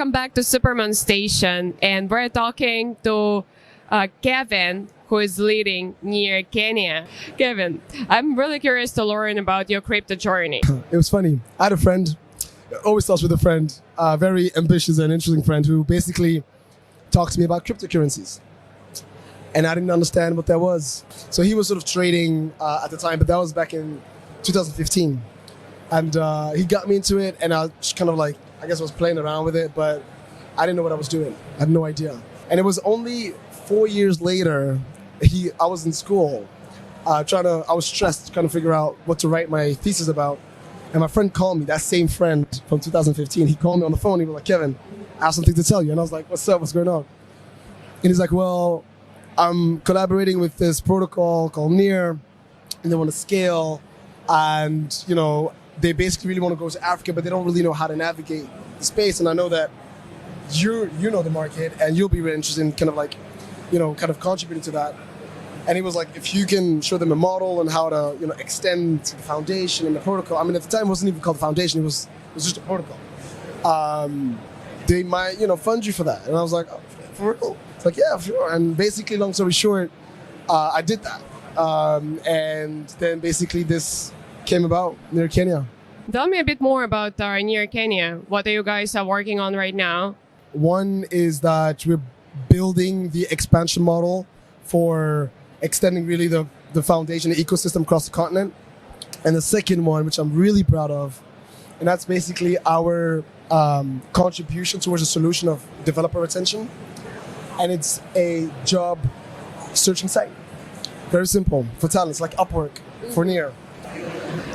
welcome back to Supermoon Station, and we're talking to Kevin, who is leading near Kenya. Kevin, I'm really curious to learn about your crypto journey. It was funny. I had a friend, it always starts with a friend, a very ambitious and interesting friend who basically talked to me about cryptocurrencies. And I didn't understand what that was. So he was sort of trading at the time, but that was back in 2015. And he got me into it, and I just kind of like, I guess I was playing around with it, but I didn't know what I was doing. I had no idea. And it was only 4 years later, I was in school, I was stressed, trying to figure out what to write my thesis about. And my friend called me, that same friend from 2015, he called me on the phone, he was like, Kevin, I have something to tell you. And I was like, what's up, what's going on? And he's like, well, I'm collaborating with this protocol called Near, and they want to scale, and they basically really want to go to Africa, but they don't really know how to navigate the space. And I know that you know the market, and you'll be really interested in kind of contributing to that. And he was like, if you can show them a model and how to extend the foundation and the protocol. I mean, at the time it wasn't even called the foundation; it was just a protocol. They might fund you for that. And I was like, oh, for real? It's like, yeah, sure. And basically, long story short, I did that. And then basically this came about near Kenya. Tell me a bit more about near Kenya. What are you guys working on right now? One is that we're building the expansion model for extending really the foundation, the ecosystem across the continent. And the second one, which I'm really proud of, and that's basically our contribution towards a solution of developer retention. And it's a job searching site. Very simple, for talents, like Upwork, for Near.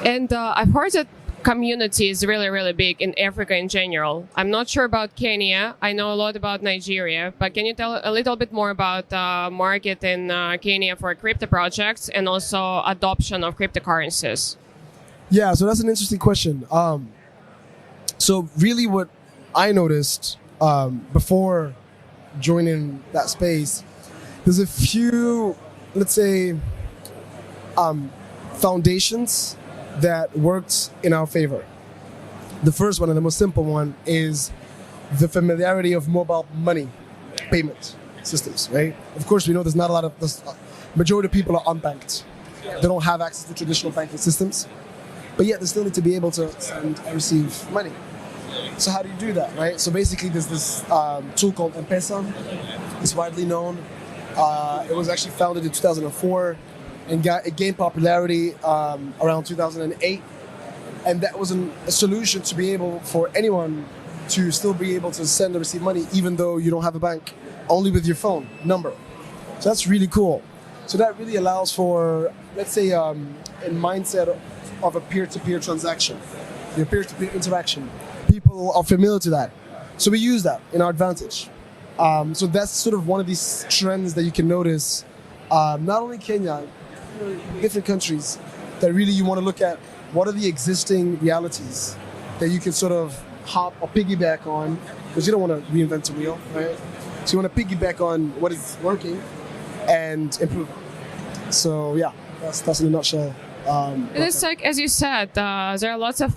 And I've heard that community is really, really big in Africa in general. I'm not sure about Kenya. I know a lot about Nigeria, but can you tell a little bit more about the market in Kenya for crypto projects and also adoption of cryptocurrencies? Yeah, so that's an interesting question. So really what I noticed before joining that space, there's a few, let's say, foundations that worked in our favor. The first one, and the most simple one, is the familiarity of mobile money payment systems, right? Of course, we know there's not a lot of, majority of people are unbanked. They don't have access to traditional banking systems, but yet they still need to be able to send and receive money. So how do you do that, right? So basically there's this tool called M-Pesa. It's widely known. It was actually founded in 2004 and it gained popularity around 2008. And that was a solution to be able for anyone to still be able to send and receive money even though you don't have a bank, only with your phone number. So that's really cool. So that really allows for, let's say, a mindset of a peer-to-peer transaction, your peer-to-peer interaction. People are familiar to that. So we use that in our advantage. So that's sort of one of these trends that you can notice, not only Kenya, different countries, that really you want to look at what are the existing realities that you can sort of hop or piggyback on, because you don't want to reinvent the wheel, right? So you want to piggyback on what is working and improve it. So yeah, that's in a nutshell. It's like, as you said, there are lots of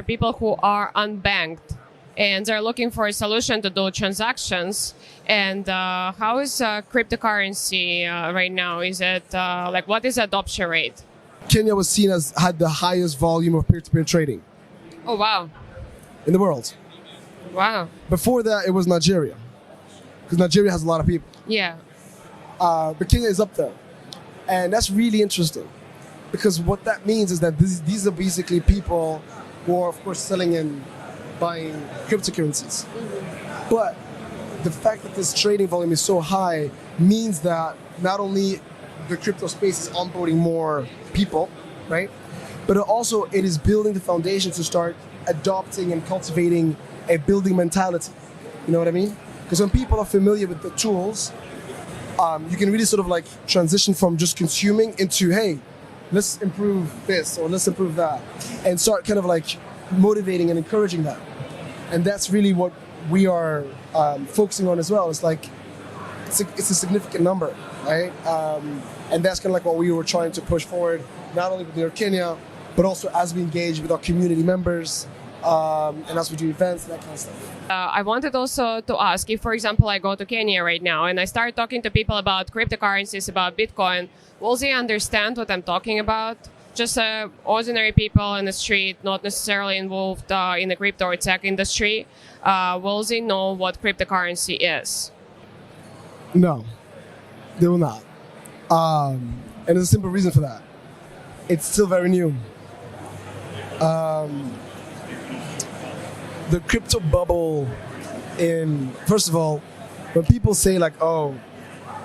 people who are unbanked and they're looking for a solution to do transactions. And how is cryptocurrency right now? Is it what is the adoption rate? Kenya was seen as had the highest volume of peer-to-peer trading. Oh, wow. In the world. Wow. Before that, it was Nigeria, because Nigeria has a lot of people. Yeah. But Kenya is up there. And that's really interesting, because what that means is that these are basically people who are, of course, selling and buying cryptocurrencies. Mm-hmm. But the fact that this trading volume is so high means that not only the crypto space is onboarding more people, right? But it is building the foundation to start adopting and cultivating a building mentality. You know what I mean? Because when people are familiar with the tools, you can really sort of like transition from just consuming into, hey, let's improve this or let's improve that, and start kind of like motivating and encouraging that. And that's really what we are focusing on as well. It's like, it's a significant number, right? And that's kind of like what we were trying to push forward, not only with Near Kenya, but also as we engage with our community members and as we do events, that kind of stuff. I wanted also to ask if, for example, I go to Kenya right now and I start talking to people about cryptocurrencies, about Bitcoin, will they understand what I'm talking about? Just ordinary people in the street, not necessarily involved in the crypto or tech industry, will they know what cryptocurrency is? No, they will not. And there's a simple reason for that. It's still very new. The crypto bubble first of all, when people say like, oh,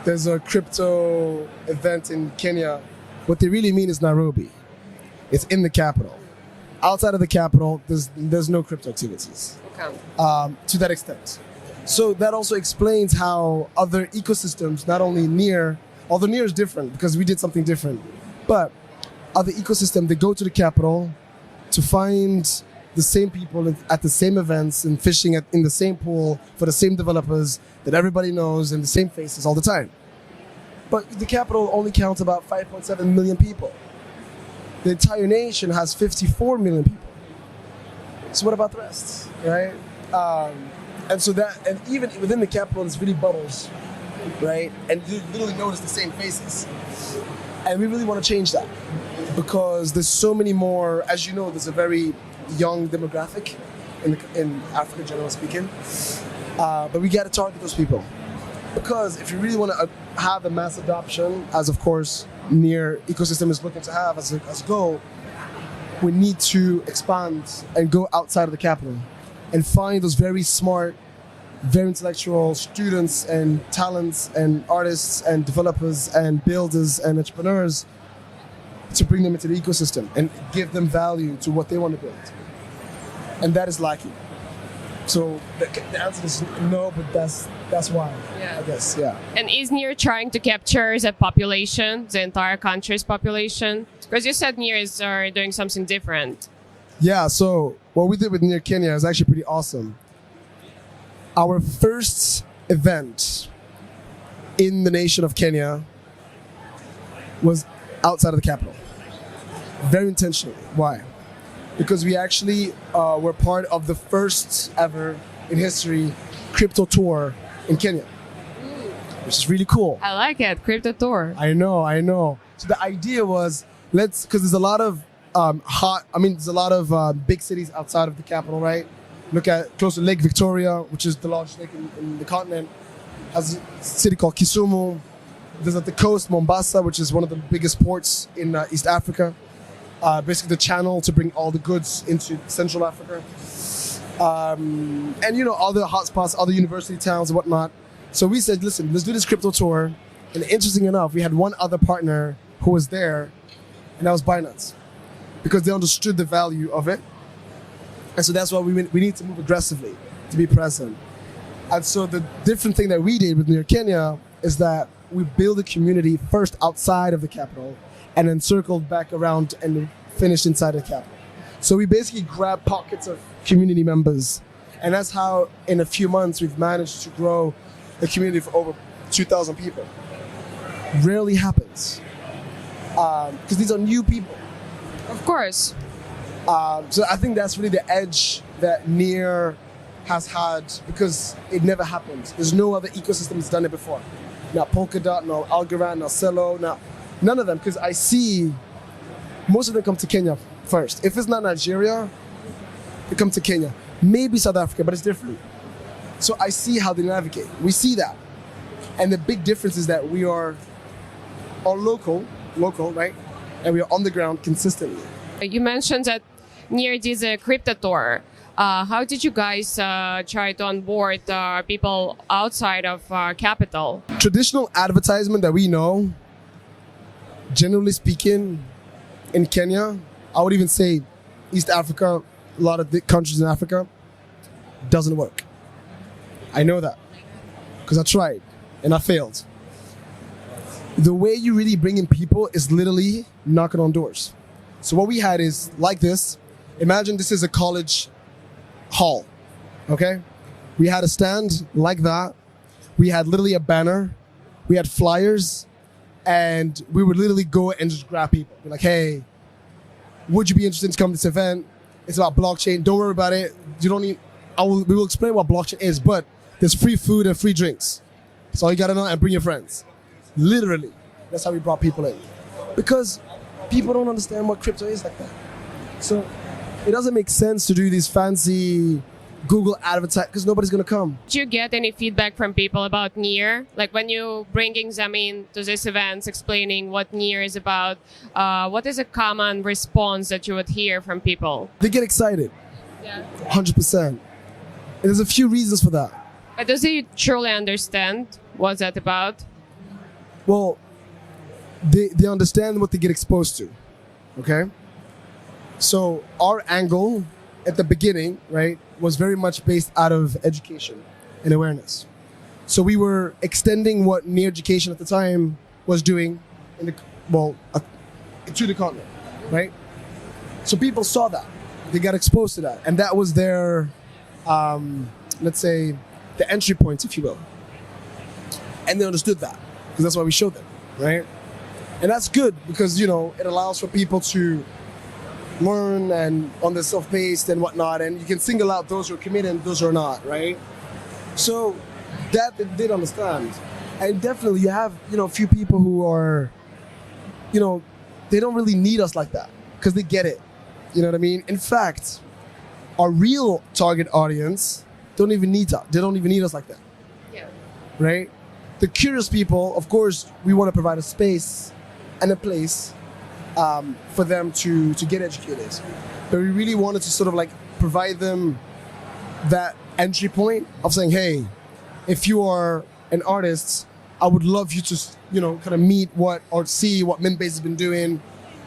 there's a crypto event in Kenya, what they really mean is Nairobi. It's in the capital. Outside of the capital, there's no crypto activities. Okay. To that extent. So that also explains how other ecosystems, not only Near, although Near is different because we did something different, but other ecosystems, they go to the capital to find the same people at the same events and fishing in the same pool for the same developers that everybody knows and the same faces all the time. But the capital only counts about 5.7 million people. The entire nation has 54 million people. So what about the rest, right? And even within the capital, there's really bubbles, right? And you literally notice the same faces. And we really want to change that because there's so many more, as you know, there's a very young demographic in Africa, generally speaking. But we got to target those people. Because if you really want to have a mass adoption, as of course Near ecosystem is looking to have as a goal, we need to expand and go outside of the capital and find those very smart, very intellectual students and talents and artists and developers and builders and entrepreneurs to bring them into the ecosystem and give them value to what they want to build. And that is lacking. So the answer is no, but that's why, yeah. I guess, yeah. And is Near trying to capture the population, the entire country's population? Because you said Near are doing something different. Yeah, so what we did with Near Kenya is actually pretty awesome. Our first event in the nation of Kenya was outside of the capital. Very intentionally. Why? Because we actually were part of the first ever in history crypto tour in Kenya, which is really cool. I like it, crypto tour. I know. So the idea was, because there's a lot of there's a lot of big cities outside of the capital, right? Look at close to Lake Victoria, which is the largest lake in the continent. Has a city called Kisumu. There's at the coast, Mombasa, which is one of the biggest ports in East Africa. Basically the channel to bring all the goods into Central Africa. And all the hotspots, all the university towns and whatnot. So we said, listen, let's do this crypto tour. And interesting enough, we had one other partner who was there, and that was Binance, because they understood the value of it. And so that's why we need to move aggressively to be present. And so the different thing that we did with Near Kenya is that we build a community first outside of the capital and then circled back around and finished inside the capital. So we basically grabbed pockets of community members. And that's how in a few months we've managed to grow a community for over 2,000 people. Rarely happens. Because these are new people. Of course. So I think that's really the edge that Near has had, because it never happened. There's no other ecosystem that's done it before. Not Polkadot, no Algorand, no Celo, none of them. Because I see most of them come to Kenya first. If it's not Nigeria, they come to Kenya. Maybe South Africa, but it's different. So I see how they navigate. We see that. And the big difference is that we are local, right? And we are on the ground consistently. You mentioned that Near did a crypto tour. How did you guys try to onboard people outside of capital? Traditional advertisement that we know, generally speaking, in Kenya, I would even say East Africa, a lot of the countries in Africa, doesn't work. I know that because I tried and I failed. The way you really bring in people is literally knocking on doors. So what we had is like this. Imagine this is a college hall, okay? We had a stand like that. We had literally a banner. We had flyers, and we would literally go and just grab people. Be like, hey, would you be interested to come to this event? It's about blockchain. Don't worry about it. You don't need. We will explain what blockchain is, but there's free food and free drinks. That's all you gotta know, and bring your friends. Literally, that's how we brought people in, because people don't understand what crypto is like that. So it doesn't make sense to do these fancy Google advertise because nobody's gonna come. Did you get any feedback from people about NIR? Like when you bringing them in to these events, explaining what NIR is about, what is a common response that you would hear from people? They get excited. Yeah. 100%. And there's a few reasons for that. But does he truly understand what's that about? Well, they understand what they get exposed to. Okay? So our angle at the beginning, right, was very much based out of education and awareness. So we were extending what NIR education at the time was doing to the continent, right? So people saw that. They got exposed to that. And that was their, let's say, the entry points, if you will. And they understood that, because that's why we showed them, right? And that's good, because, it allows for people to learn and on the self-paced and whatnot, and you can single out those who are committed and those who are not, right? So that they did understand. And definitely you have, a few people who are, they don't really need us like that, because they get it. You know what I mean? In fact, our real target audience don't even need us. They don't even need us like that. Yeah. Right? The curious people, of course, we want to provide a space and a place for them to get educated. But we really wanted to sort of like provide them that entry point of saying, hey, if you are an artist, I would love you to, kind of meet or see what Mintbase has been doing.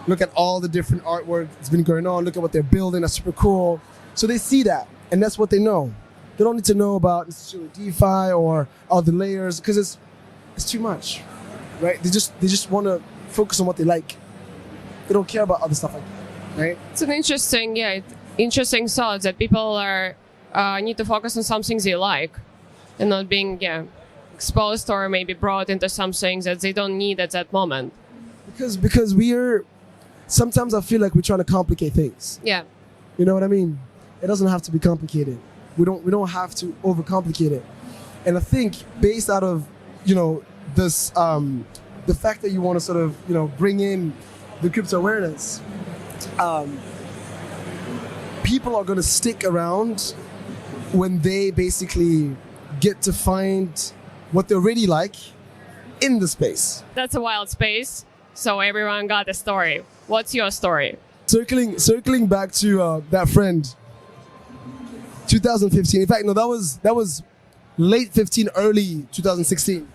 Look at all the different artwork that's been going on. Look at what they're building. That's super cool. So they see that, and that's what they know. They don't need to know about necessarily DeFi or all the layers, because it's too much, right? They just want to focus on what they like. They don't care about other stuff like that, right? It's an interesting thought that people are need to focus on some things they like, and not being exposed or maybe brought into some things that they don't need at that moment. Because sometimes I feel like we're trying to complicate things. Yeah. You know what I mean? It doesn't have to be complicated. We don't have to overcomplicate it. And I think based out of, this the fact that you want to sort of, bring in the crypto awareness, people are going to stick around when they basically get to find what they really like in the space. That's a wild space. So everyone got a story. What's your story? Circling back to that friend, 2015. In fact, no, that was late 15, early 2016.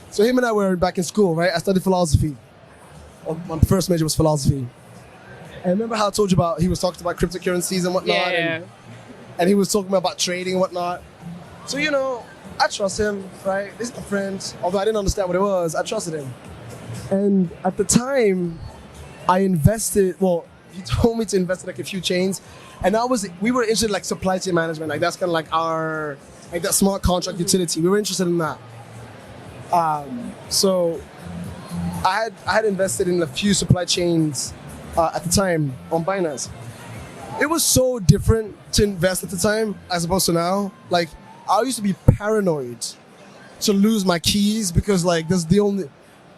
So him and I were back in school, right? I studied philosophy. My first major was philosophy. And remember how I told you about he was talking about cryptocurrencies and whatnot, and he was talking about trading and whatnot. So I trust him, right? This is my friend. Although I didn't understand what it was, I trusted him. And at the time, I invested. Well, he told me to invest in like a few chains, and we were interested in like supply chain management. Like that's kind of like our that smart contract utility. We were interested in that. So I had invested in a few supply chains at the time on Binance. It was so different to invest at the time as opposed to now. Like I used to be paranoid to lose my keys because like that's the only.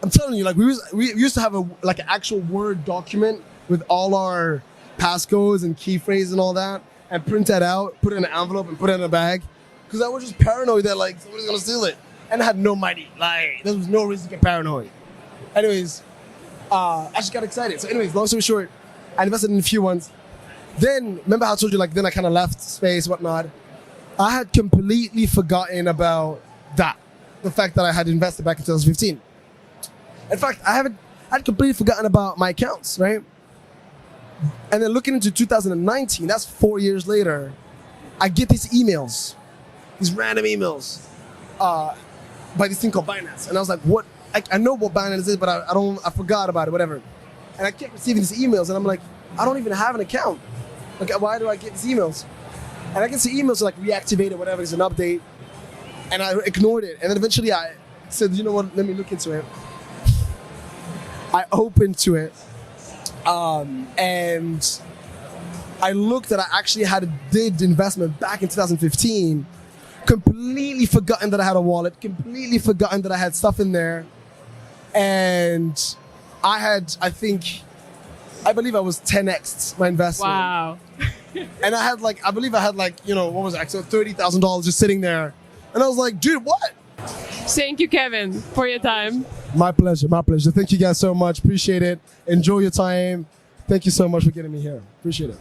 I'm telling you, like we used to have an actual Word document with all our passcodes and key phrases and all that, and print that out, put it in an envelope, and put it in a bag, because I was just paranoid that like somebody's gonna steal it, and I had no money. Like there was no reason to get paranoid. Anyways, I just got excited. So, anyways, long story short, I invested in a few ones. Then remember how I told you then I kind of left space, whatnot. I had completely forgotten about that, the fact that I had invested back in 2015. In fact, I'd completely forgotten about my accounts, right? And then looking into 2019, that's 4 years later, I get these emails, these random emails by this thing called Binance. And I was like, what? I know what Binance is, but I forgot about it, whatever. And I kept receiving these emails, and I'm like, I don't even have an account. Like, why do I get these emails? And I get the emails like reactivated, whatever, it's an update. And I ignored it. And then eventually I said, you know what, let me look into it. I opened to it, and I looked that I actually did investment back in 2015, completely forgotten that I had a wallet, completely forgotten that I had stuff in there. And I believe I was 10x my investment. Wow. And I believe I had what was it? So $30,000 just sitting there. And I was like, dude, what? Thank you, Kevin, for your time. My pleasure, my pleasure. Thank you guys so much. Appreciate it. Enjoy your time. Thank you so much for getting me here. Appreciate it.